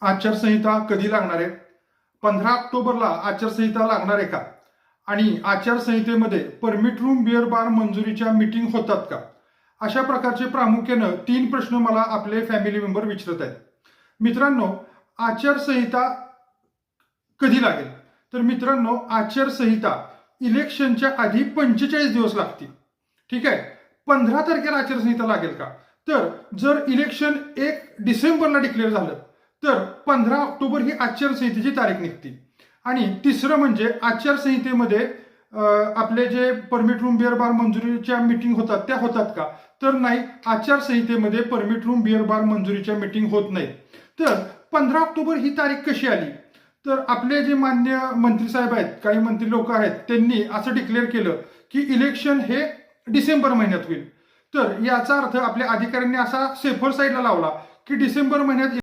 आचारसंहिता कधी लागणार आहे? 15 ऑक्टोबरला आचारसंहिता लागणार आहे का? आणि आचारसंहितेमध्ये परमिट रूम बिअर बार मंजुरीच्या मीटिंग होतात का? अशा प्रकारचे प्रामुख्यानं 3 प्रश्न मला आपले फॅमिली मेंबर विचारत आहेत. मित्रांनो, आचारसंहिता कधी लागेल? तर मित्रांनो, आचारसंहिता इलेक्शनच्या आधी 45 दिवस लागतील. ठीक आहे. 15 तारखेला आचारसंहिता लागेल का? तर जर इलेक्शन 1 डिसेंबरला डिक्लेअर झालं तर 15 ऑक्टोबर ही आचारसंहितेची तारीख निघते. आणि तिसरं म्हणजे आचारसंहितेमध्ये आपले जे परमिट रूम बिअर बार मंजुरीच्या मीटिंग होतात त्या होतात का? तर नाही, आचारसंहितेमध्ये परमिट रूम बिअर बार मंजुरीच्या मीटिंग होत नाही. तर 15 ऑक्टोबर ही तारीख कशी आली? तर आपले जे मान्य मंत्री साहेब आहेत, काही मंत्री लोक आहेत, त्यांनी असं डिक्लेअर केलं की इलेक्शन हे डिसेंबर महिन्यात होईल. तर याचा अर्थ आपल्या अधिकाऱ्यांनी असा सेफर साईडला लावला की डिसेंबर महिन्यात